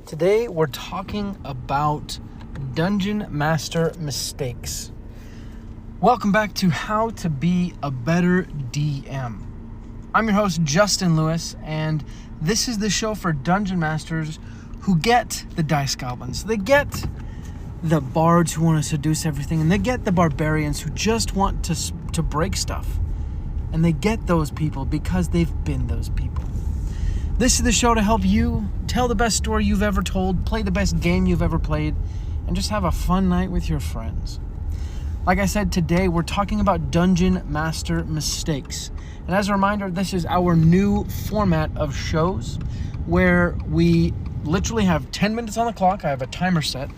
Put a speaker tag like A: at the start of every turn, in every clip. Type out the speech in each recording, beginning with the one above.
A: Today we're talking about Dungeon Master mistakes. Welcome back to How to Be a Better DM. I'm your host, Justin Lewis, and this is the show for Dungeon Masters who get the Dice Goblins. They get the bards who want to seduce everything, and they get the barbarians who just want to break stuff. And they get those people because they've been those people. This is the show to help you tell the best story you've ever told, play the best game you've ever played, and just have a fun night with your friends. Like I said, today we're talking about Dungeon Master mistakes. And as a reminder, this is our new format of shows where we literally have 10 minutes on the clock. I have a timer set,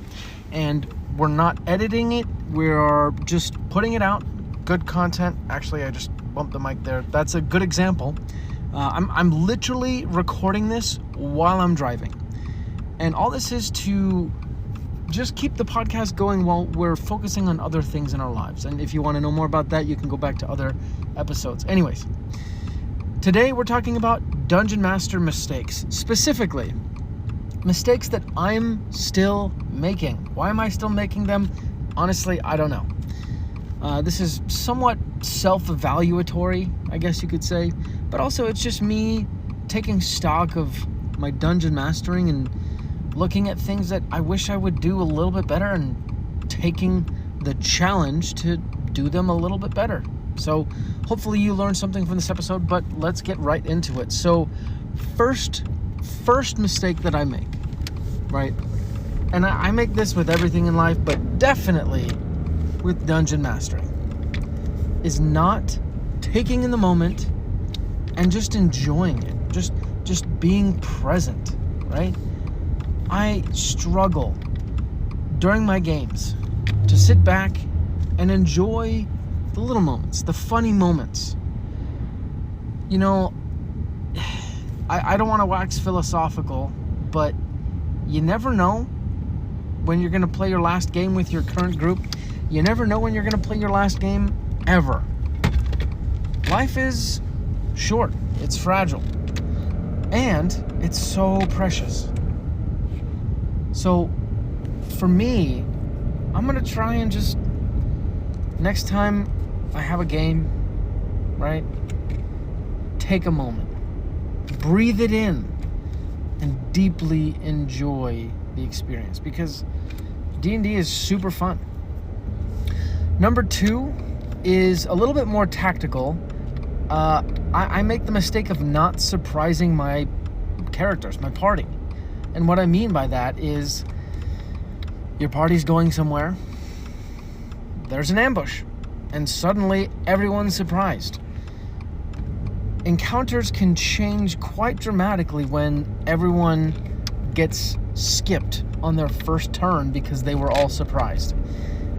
A: and we're not editing it. We're just putting it out. Good content. Actually, I just bumped the mic there. That's a good example. I'm literally recording this while I'm driving. And all this is to just keep the podcast going while we're focusing on other things in our lives. And if you want to know more about that, you can go back to other episodes. Anyways, today we're talking about Dungeon Master mistakes. Specifically, mistakes that I'm still making. Why am I still making them? Honestly, I don't know. This is somewhat self-evaluatory, I guess you could say. But also, it's just me taking stock of my dungeon mastering and looking at things that I wish I would do a little bit better and taking the challenge to do them a little bit better. So hopefully you learned something from this episode, but let's get right into it. So first mistake that I make, right? And I make this with everything in life, but definitely with dungeon mastering, is not taking in the moment and just enjoying it, just being present, right? I struggle during my games to sit back and enjoy the little moments, the funny moments. You know, I don't want to wax philosophical, but you never know when you're going to play your last game with your current group. You never know when you're going to play your last game ever. Life is short, it's fragile, and it's so precious. So for me, I'm going to try and just, next time I have a game, right, take a moment, breathe it in, and deeply enjoy the experience, because D&D is super fun. Number 2 is a little bit more tactical. I make the mistake of not surprising my characters, my party. And what I mean by that is your party's going somewhere, there's an ambush, and suddenly everyone's surprised. Encounters can change quite dramatically when everyone gets skipped on their first turn because they were all surprised.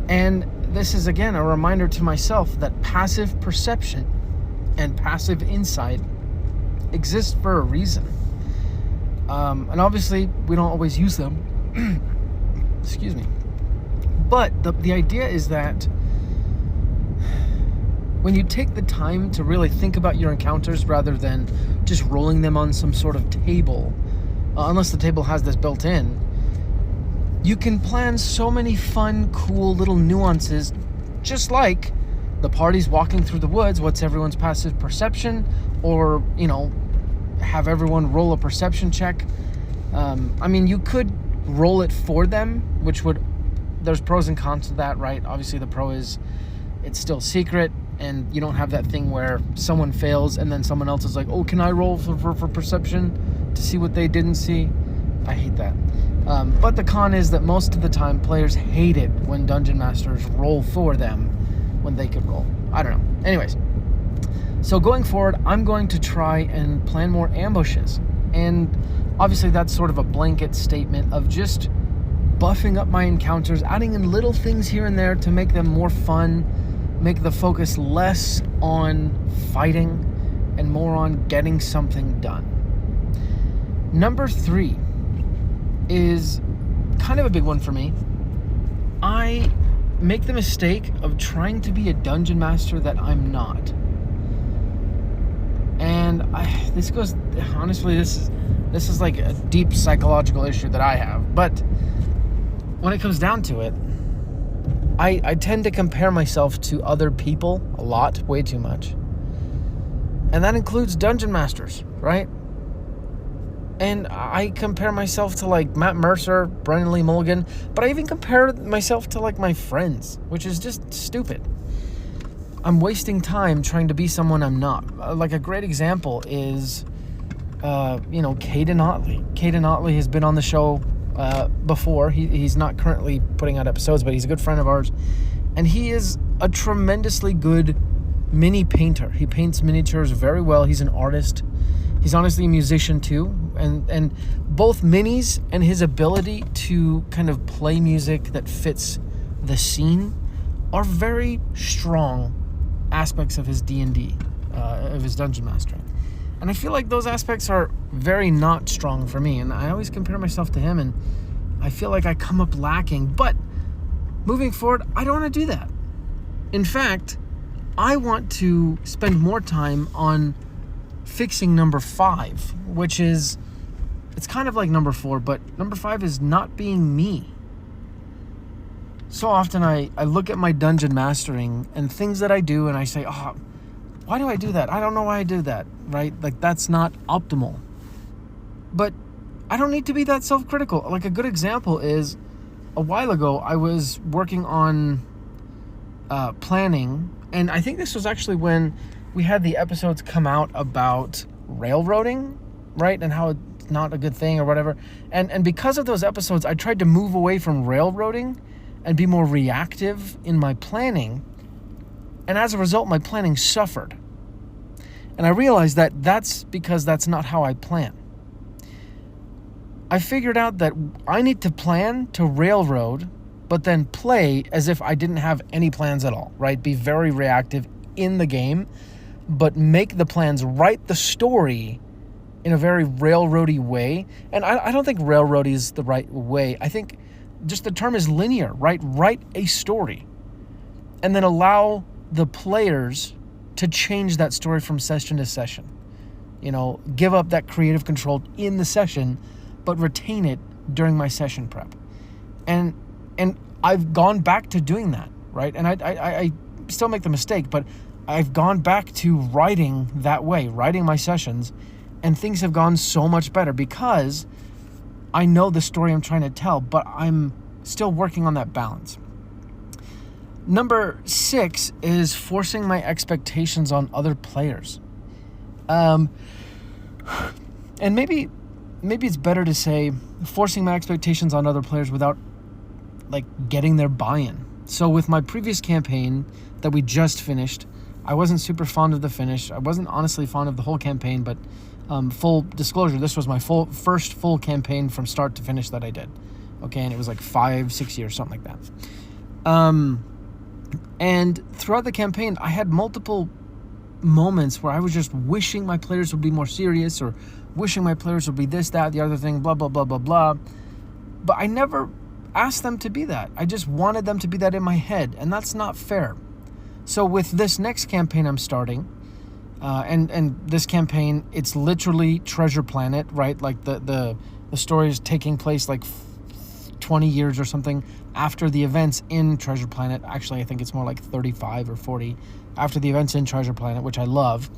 A: And this is, again, a reminder to myself that passive perception and passive insight exist for a reason. And obviously, we don't always use them. Excuse me. But the idea is that when you take the time to really think about your encounters rather than just rolling them on some sort of table, unless the table has this built in, you can plan so many fun, cool little nuances, just like the party's walking through the woods. What's everyone's passive perception? Or, have everyone roll a perception check. You could roll it for them, which there's pros and cons to that, right? Obviously, the pro is it's still secret, and you don't have that thing where someone fails and then someone else is like, oh, can I roll for perception to see what they didn't see? I hate that. But the con is that most of the time players hate it when dungeon masters roll for them when they could roll. I don't know. Anyways, so going forward, I'm going to try and plan more ambushes. And obviously that's sort of a blanket statement of just buffing up my encounters, adding in little things here and there to make them more fun, make the focus less on fighting and more on getting something done. Number 3 is kind of a big one for me. I make the mistake of trying to be a dungeon master that I'm not. And this This is like a deep psychological issue that I have. But when it comes down to it, I tend to compare myself to other people a lot, way too much. And that includes dungeon masters, right? And I compare myself to like Matt Mercer, Brennan Lee Mulligan, but I even compare myself to like my friends, which is just stupid. I'm wasting time trying to be someone I'm not. Like a great example is, Caden Otley. Caden Otley has been on the show before. He's not currently putting out episodes, but he's a good friend of ours. And he is a tremendously good mini painter. He paints miniatures very well. He's an artist. He's honestly a musician too. And both minis and his ability to kind of play music that fits the scene are very strong aspects of his D&D, of his dungeon mastering. And I feel like those aspects are very not strong for me. And I always compare myself to him, and I feel like I come up lacking. But moving forward, I don't want to do that. In fact, I want to spend more time on fixing number 5, which is, it's kind of like number 4, but number 5 is not being me. So often I look at my dungeon mastering and things that I do and I say, oh, why do I do that? I don't know why I do that, right? Like, that's not optimal. But I don't need to be that self-critical. Like, a good example is, a while ago, I was working on planning, and I think this was actually when we had the episodes come out about railroading, right? And how it's not a good thing or whatever. And because of those episodes, I tried to move away from railroading and be more reactive in my planning. And as a result, my planning suffered. And I realized that that's because that's not how I plan. I figured out that I need to plan to railroad, but then play as if I didn't have any plans at all, right? Be very reactive in the game, but make the plans, write the story in a very railroady way. And I don't think railroady is the right way. I think just the term is linear, right? Write a story and then allow the players to change that story from session to session. Give up that creative control in the session, but retain it during my session prep. And I've gone back to doing that, right? And I still make the mistake, but I've gone back to writing that way, writing my sessions, and things have gone so much better because I know the story I'm trying to tell, but I'm still working on that balance. Number 6 is forcing my expectations on other players. And maybe it's better to say forcing my expectations on other players without like getting their buy-in. So with my previous campaign that we just finished, I wasn't super fond of the finish. I wasn't honestly fond of the whole campaign, but full disclosure, this was my first full campaign from start to finish that I did. Okay, and it was like 5-6 years, something like that. And throughout the campaign, I had multiple moments where I was just wishing my players would be more serious, or wishing my players would be this, that, the other thing, blah, blah, blah, blah, blah. But I never asked them to be that. I just wanted them to be that in my head, and that's not fair. So with this next campaign I'm starting, and this campaign, it's literally Treasure Planet, right? Like the story is taking place like 20 years or something after the events in Treasure Planet. Actually, I think it's more like 35 or 40 after the events in Treasure Planet, which I love.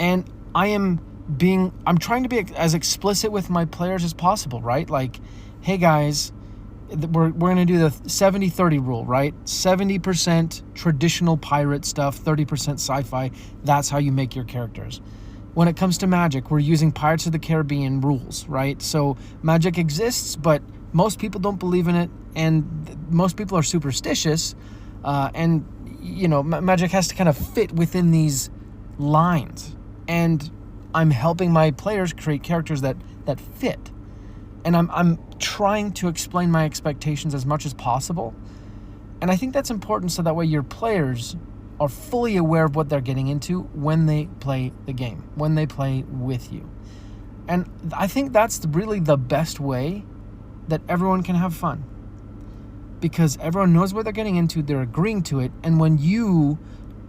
A: And I'm trying to be as explicit with my players as possible, right? Like, hey guys, we're going to do the 70-30 rule, right? 70% traditional pirate stuff, 30% sci-fi. That's how you make your characters. When it comes to magic, we're using Pirates of the Caribbean rules, right? So magic exists, but most people don't believe in it, and most people are superstitious, and magic has to kind of fit within these lines. And I'm helping my players create characters that fit. And I'm trying to explain my expectations as much as possible. And I think that's important so that way your players are fully aware of what they're getting into when they play the game, when they play with you. And I think that's really the best way that everyone can have fun. Because everyone knows what they're getting into, they're agreeing to it, and when you,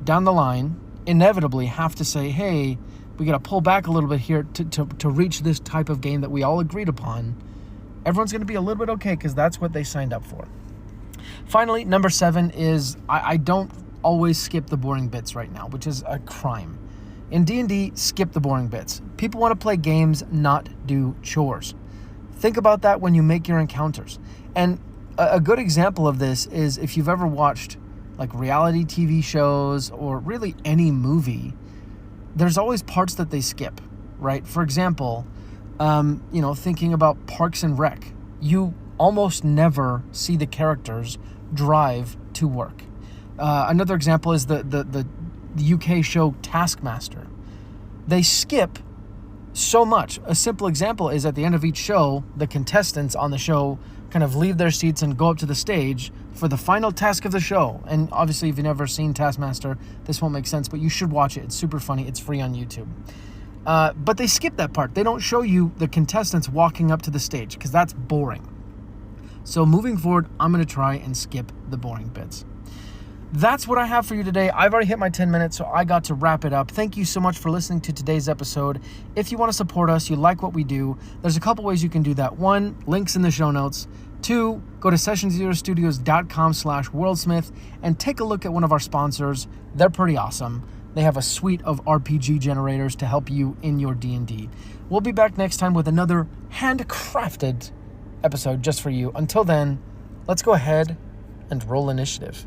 A: down the line, inevitably have to say, hey, we got to pull back a little bit here to reach this type of game that we all agreed upon, everyone's going to be a little bit okay because that's what they signed up for. Finally, number 7 is I don't always skip the boring bits right now, which is a crime. In D&D, skip the boring bits. People want to play games, not do chores. Think about that when you make your encounters. And a good example of this is if you've ever watched like reality TV shows or really any movie, there's always parts that they skip, right? For example, thinking about Parks and Rec, you almost never see the characters drive to work. Another example is the UK show Taskmaster. They skip so much. A simple example is at the end of each show, the contestants on the show kind of leave their seats and go up to the stage for the final task of the show. And obviously, if you've never seen Taskmaster, this won't make sense, but you should watch it. It's super funny. It's free on YouTube. But they skip that part. They don't show you the contestants walking up to the stage because that's boring. So moving forward, I'm going to try and skip the boring bits. That's what I have for you today. I've already hit my 10 minutes, so I got to wrap it up. Thank you so much for listening to today's episode. If you want to support us, you like what we do, there's a couple ways you can do that. 1, links in the show notes. 2, go to sessionzerostudios.com/worldsmith and take a look at one of our sponsors. They're pretty awesome. They have a suite of RPG generators to help you in your D&D. We'll be back next time with another handcrafted episode just for you. Until then, let's go ahead and roll initiative.